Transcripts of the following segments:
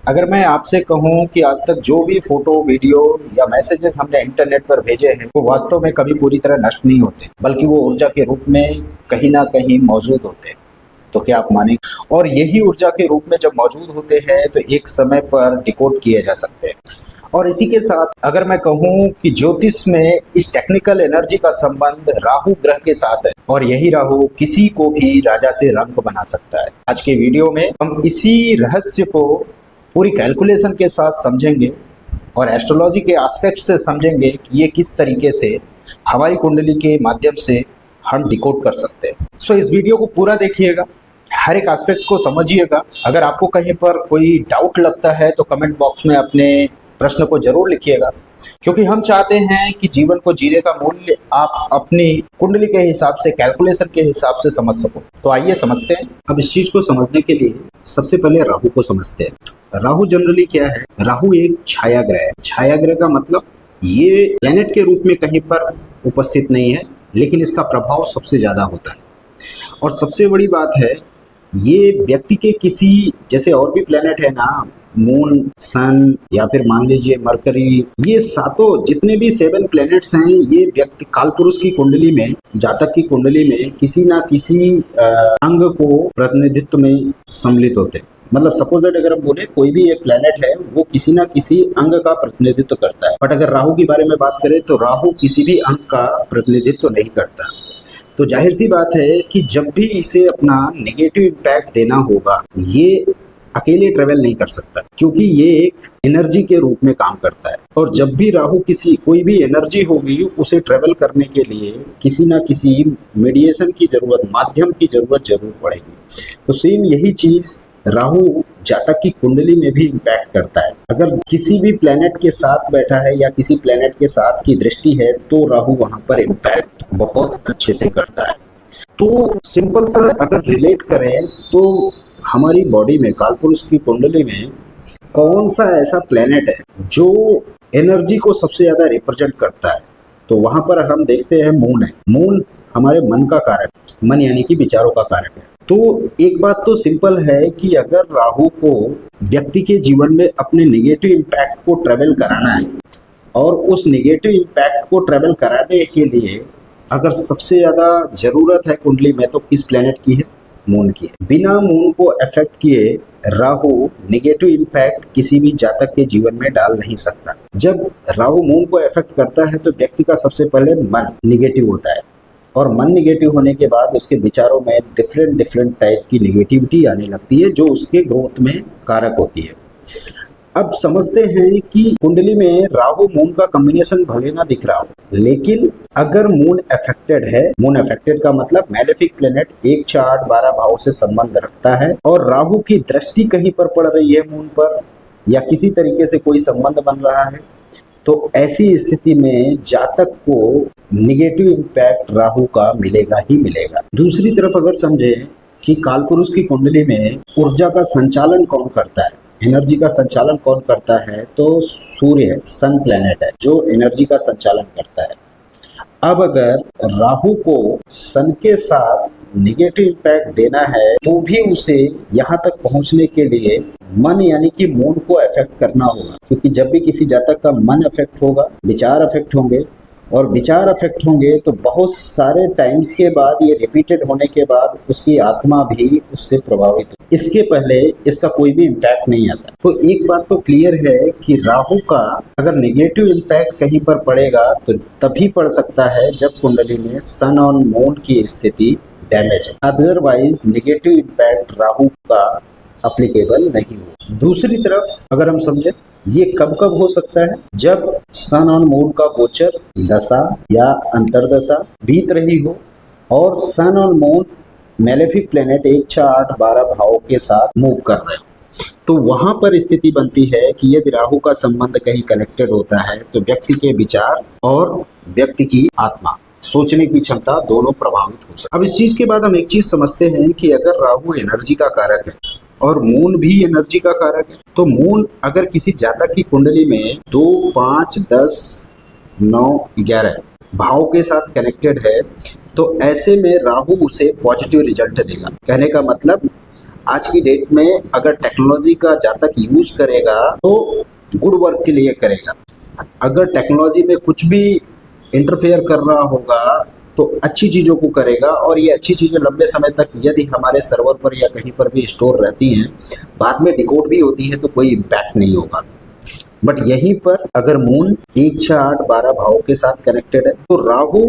अगर मैं आपसे कहूं कि आज तक जो भी फोटो, वीडियो या मैसेजेस हमने इंटरनेट पर भेजे हैं वो वास्तव में कभी पूरी तरह नष्ट नहीं होते, बल्कि वो ऊर्जा के रूप में कहीं ना कहीं मौजूद होते हैं। तो क्या आप मानेंगे? और यही ऊर्जा के रूप में जब मौजूद होते हैं तो एक समय पर डिकोड किए जा सकते हैं। और इसी के साथ अगर मैं कहूं कि ज्योतिष में इस टेक्निकल एनर्जी का संबंध राहु ग्रह के साथ है, और यही राहु किसी को भी राजा से रंक बना सकता है। आज के वीडियो में हम इसी रहस्य को पूरी कैलकुलेशन के साथ समझेंगे और एस्ट्रोलॉजी के एस्पेक्ट से समझेंगे कि ये किस तरीके से हमारी कुंडली के माध्यम से हम डिकोड कर सकते हैं। सो इस वीडियो को पूरा देखिएगा, हर एक एस्पेक्ट को समझिएगा। अगर आपको कहीं पर कोई डाउट लगता है तो कमेंट बॉक्स में अपने प्रश्न को जरूर लिखिएगा, क्योंकि हम चाहते हैं कि जीवन को जीने का मूल्य आप अपनी कुंडली के हिसाब से, कैलकुलेशन के हिसाब से समझ सको। तो आइए समझते हैं। अब इस चीज को समझने के लिए सबसे पहले राहु को समझते हैं। राहु जनरली क्या है? राहु एक छाया ग्रह है। छाया ग्रह का मतलब ये प्लेनेट के रूप में कहीं पर उपस्थित नहीं है, लेकिन इसका प्रभाव सबसे ज्यादा होता है। और सबसे बड़ी बात है, ये व्यक्ति के किसी, जैसे और भी प्लेनेट है ना, मून, सन या फिर मान लीजिए मरकरी, ये सातों जितने भी 7 प्लैनेट्स हैं, ये व्यक्ति कालपुरुष की कुंडली में, जातक की कुंडली में किसी ना किसी अंग को प्रतिनिधित्व में सम्मिलित होते हैं। मतलब सपोज दैट अगर हम बोले कोई भी एक प्लैनेट है वो किसी ना किसी अंग का प्रतिनिधित्व करता है, बट अगर राहु के बारे में बात करें तो राहु किसी भी अंग का प्रतिनिधित्व नहीं करता। तो जाहिर सी बात है कि जब भी इसे अपना नेगेटिव इम्पैक्ट देना होगा, ये अकेले ट्रेवल नहीं कर सकता, क्योंकि ये एक एनर्जी के रूप में काम करता है। और जब भी राहु किसी, कोई भी एनर्जी होगी, उसे ट्रेवल करने के लिए किसी ना किसी मीडिएशन की जरूरत, माध्यम की जरूरत जरूर पड़ेगी। तो सेम यही चीज राहु जातक की कुंडली में भी इम्पैक्ट करता है। अगर किसी भी प्लेनेट के साथ बैठा है या किसी प्लेनेट के साथ की दृष्टि है तो राहु वहां पर इम्पैक्ट बहुत अच्छे से करता है। तो सिंपल सा अगर रिलेट करें तो हमारी बॉडी में, कालपुरुष की कुंडली में कौन सा ऐसा प्लेनेट है जो एनर्जी को सबसे ज्यादा रिप्रेजेंट करता है, तो वहां पर हम देखते हैं मून है। मून हमारे मन का कारक, मन यानी कि विचारों का कारक है। तो एक बात तो सिंपल है कि अगर राहु को व्यक्ति के जीवन में अपने नेगेटिव इम्पैक्ट को ट्रेवल कराना है, और उस नेगेटिव इम्पैक्ट को ट्रेवल कराने के लिए अगर सबसे ज्यादा जरूरत है कुंडली में, तो किस प्लेनेट की है? मून की है। बिना मून को अफेक्ट किए राहु नेगेटिव इम्पैक्ट किसी भी जातक के जीवन में डाल नहीं सकता। जब राहु मून को अफेक्ट करता है तो व्यक्ति का सबसे पहले मन नेगेटिव होता है, और मन नेगेटिव होने के बाद उसके विचारों में डिफरेंट टाइप की नेगेटिविटी आने लगती है, जो उसके ग्रोथ में कारक होती है। अब समझते हैं कि कुंडली में राहु मून का कॉम्बिनेशन भले ना दिख रहा हो, लेकिन अगर मून अफेक्टेड है, मून अफेक्टेड का मतलब मैलेफिक प्लेनेट 1, 4, 12 भाव से संबंध रखता है, और राहु की दृष्टि कहीं पर पड़ रही है मून पर, या किसी तरीके से कोई संबंध बन रहा है, तो ऐसी स्थिति में जातक को निगेटिव इम्पैक्ट राहु का मिलेगा ही मिलेगा। दूसरी तरफ अगर समझे कि कालपुरुष की कुंडली में ऊर्जा का संचालन कौन करता है, एनर्जी का संचालन कौन करता है, तो सूर्य है, सन प्लेनेट है जो एनर्जी का संचालन करता है। अब अगर राहु को सन के साथ निगेटिव इम्पैक्ट देना है तो भी उसे यहाँ तक पहुँचने के लिए मन यानी कि मून को अफेक्ट करना होगा, क्योंकि जब भी किसी जातक का मन अफेक्ट होगा, विचार अफेक्ट होंगे, और विचार अफेक्ट होंगे तो बहुत सारे टाइम्स के बाद, ये रिपीटेड होने के बाद उसकी आत्मा भी उससे प्रभावित हो। इसके पहले इसका कोई भी इम्पैक्ट नहीं आता। तो एक बात तो क्लियर है कि राहु का अगर नेगेटिव इम्पैक्ट कहीं पर पड़ेगा तो तभी पड़ सकता है जब कुंडली में सन और मून की स्थिति डैमेज है, अदरवाइज नेगेटिव इम्पैक्ट राहु का अप्लीकेबल नहीं हो। दूसरी तरफ अगर हम समझे, ये कब कब हो सकता है? जब सन और मून का गोचर, दशा या अंतरदशा बीत रही हो, और सन और मून मैलेफिक प्लेनेट 1, 6, 8, 12 भाव के साथ मूव कर रहे हो, तो वहां पर स्थिति बनती है कि यदि राहु का संबंध कहीं कनेक्टेड होता है तो व्यक्ति के विचार और व्यक्ति की आत्मा, सोचने की क्षमता दोनों प्रभावित हो सकती है। अब इस चीज के बाद हम एक चीज समझते हैं कि अगर राहु एनर्जी का कारक है और मून भी एनर्जी का कारक है, तो मून अगर किसी जातक की कुंडली में 2, 5, 10, 9, 11 भाव के साथ कनेक्टेड है, तो ऐसे में राहु उसे पॉजिटिव रिजल्ट देगा। कहने का मतलब आज की डेट में अगर टेक्नोलॉजी का जहाँ तक यूज करेगा तो गुड वर्क के लिए करेगा। अगर टेक्नोलॉजी में कुछ भी इंटरफेयर कर रहा होगा तो अच्छी चीज़ों को करेगा, और ये अच्छी चीज़ें लंबे समय तक यदि हमारे सर्वर पर या कहीं पर भी स्टोर रहती हैं, बाद में डिकोड भी होती है तो कोई इम्पैक्ट नहीं होगा। बट यहीं पर अगर मून 1, 6, 8, 12 भाव के साथ कनेक्टेड है तो राहु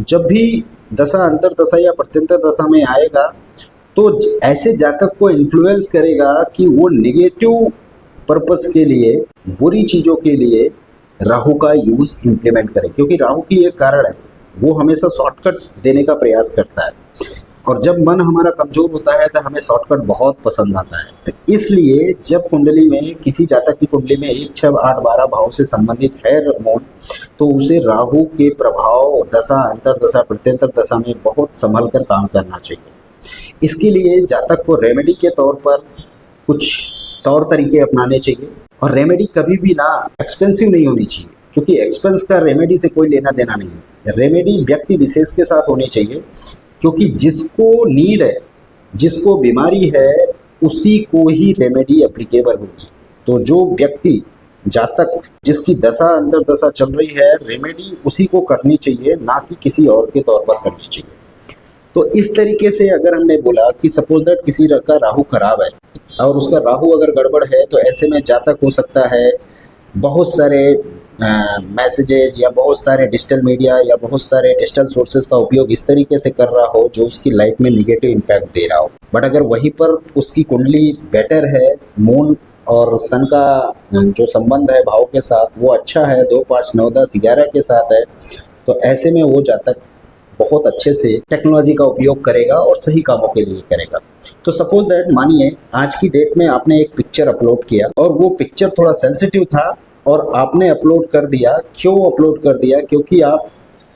जब भी दशा अंतर दशा या प्रत्यंतर दशा में आएगा तो ऐसे जातक को इन्फ्लुएंस करेगा कि वो नेगेटिव पर्पस के लिए, बुरी चीज़ों के लिए राहु का यूज इम्प्लीमेंट करें, क्योंकि राहु की एक कारण है, वो हमेशा शॉर्टकट देने का प्रयास करता है, और जब मन हमारा कमज़ोर होता है तो हमें शॉर्टकट बहुत पसंद आता है। तो इसलिए जब कुंडली में, किसी जातक की कुंडली में 1, 6, 8, 12 भाव से संबंधित है मून, तो उसे राहु के प्रभाव दशा, अंतरदशा, प्रत्यंतर दशा में बहुत संभल कर काम करना चाहिए। इसके लिए जातक को रेमेडी के तौर पर कुछ तौर तरीके अपनाने चाहिए, और रेमेडी कभी भी ना एक्सपेंसिव नहीं होनी चाहिए, क्योंकि एक्सपेंस का रेमेडी से कोई लेना देना नहीं है। रेमेडी व्यक्ति विशेष के साथ होनी चाहिए, क्योंकि जिसको नीड है, जिसको बीमारी है, उसी को ही रेमेडी एप्लीकेबल होगी। तो जो व्यक्ति, जातक जिसकी दशा अंतरदशा चल रही है, रेमेडी उसी को करनी चाहिए, ना कि किसी और के तौर पर करनी चाहिए। तो इस तरीके से अगर हमने बोला कि सपोज दैट किसी का राहु खराब है और उसका राहु अगर गड़बड़ है, तो ऐसे में जातक हो सकता है बहुत सारे मैसेजेस या बहुत सारे डिजिटल मीडिया या बहुत सारे डिजिटल सोर्सेज का उपयोग इस तरीके से कर रहा हो जो उसकी लाइफ में निगेटिव इम्पैक्ट दे रहा हो। बट अगर वहीं पर उसकी कुंडली बेटर है, मून और सन का जो संबंध है भाव के साथ वो अच्छा है, 2, 5, 9, 10, 11 के साथ है, तो ऐसे में वो जातक बहुत अच्छे से टेक्नोलॉजी का उपयोग करेगा और सही कामों के लिए करेगा। तो सपोज दैट, मानिए आज की डेट में आपने एक पिक्चर अपलोड किया और वो पिक्चर थोड़ा सेंसिटिव था और आपने अपलोड कर दिया। क्यों अपलोड कर दिया? क्योंकि आप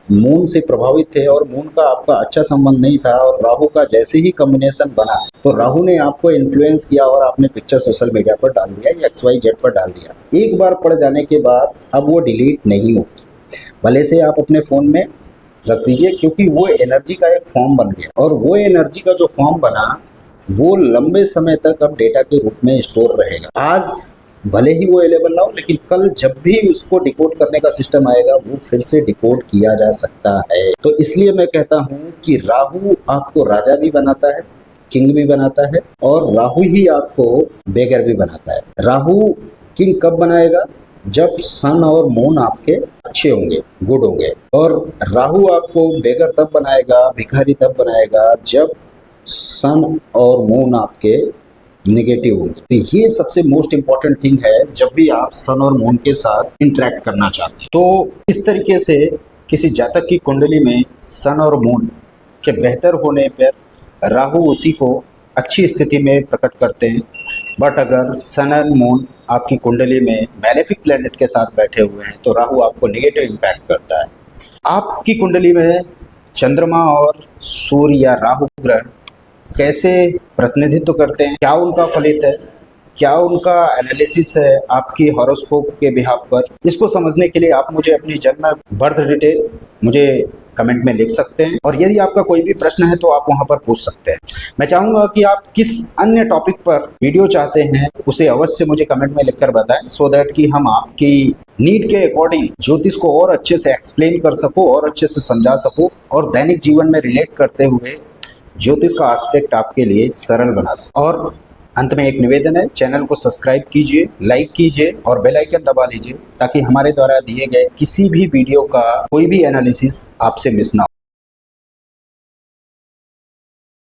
मून से प्रभावित थे और मून का आपका अच्छा संबंध नहीं था, और राहु का जैसे ही कॉम्बिनेशन बना तो राहु ने आपको इन्फ्लुएंस किया और आपने पिक्चर सोशल मीडिया पर डाल दिया या XYZ पर डाल दिया। एक बार पड़ जाने के बाद अब वो डिलीट नहीं होगी, भले से आप अपने फ़ोन में रख दीजिए, क्योंकि वो एनर्जी का एक फॉर्म बन गया, और वो एनर्जी का जो फॉर्म बना वो लंबे समय तक अब डेटा के रूप में स्टोर रहेगा। आज भले ही वो अवेलेबल ना हो, लेकिन कल जब भी उसको डिकोड करने का सिस्टम आएगा वो फिर से डिकोड किया जा सकता है। तो इसलिए मैं कहता हूँ कि राहु आपको राजा भी बनाता है, किंग भी बनाता है, और राहु ही आपको बेगर भी बनाता है। राहु किंग कब बनाएगा? जब सन और मून आपके अच्छे होंगे, गुड होंगे, और राहु आपको बेगर तब बनाएगा, भिखारी तब बनाएगा जब सन और मून आपके नेगेटिव होंगे। तो ये सबसे मोस्ट इंपॉर्टेंट थिंग है जब भी आप सन और मून के साथ इंटरेक्ट करना चाहते हैं। तो इस तरीके से किसी जातक की कुंडली में सन और मून के बेहतर होने पर राहु उसी को अच्छी स्थिति में प्रकट करते हैं। बट अगर सन एंड मून आपकी कुंडली में मैलेफिक प्लैनेट के साथ बैठे हुए हैं तो राहु आपको नेगेटिव इम्पैक्ट करता है। आपकी कुंडली में चंद्रमा और सूर्य या राहु ग्रह कैसे प्रतिनिधित्व करते हैं, क्या उनका फलित है, क्या उनका एनालिसिस है आपकी हॉरोस्कोप के बिहाफ पर, इसको समझने के लिए आप मुझे अपनी जन्म बर्थ डिटेल मुझे कमेंट में लिख सकते हैं, और यदि आपका कोई भी प्रश्न है तो आप वहां पर पूछ सकते हैं। मैं चाहूंगा कि आप किस अन्य टॉपिक पर वीडियो चाहते हैं उसे अवश्य मुझे कमेंट में लिखकर बताएं, सो दैट कि हम आपकी नीड के अकॉर्डिंग ज्योतिष को और अच्छे से एक्सप्लेन कर सको और अच्छे से समझा सको, और दैनिक जीवन में रिलेट करते हुए ज्योतिष का एस्पेक्ट आपके लिए सरल बना सको। और अंत में एक निवेदन है, चैनल को सब्सक्राइब कीजिए, लाइक कीजिए और बेल आइकन दबा लीजिए, ताकि हमारे द्वारा दिए गए किसी भी वीडियो का कोई भी एनालिसिस आपसे मिस ना हो।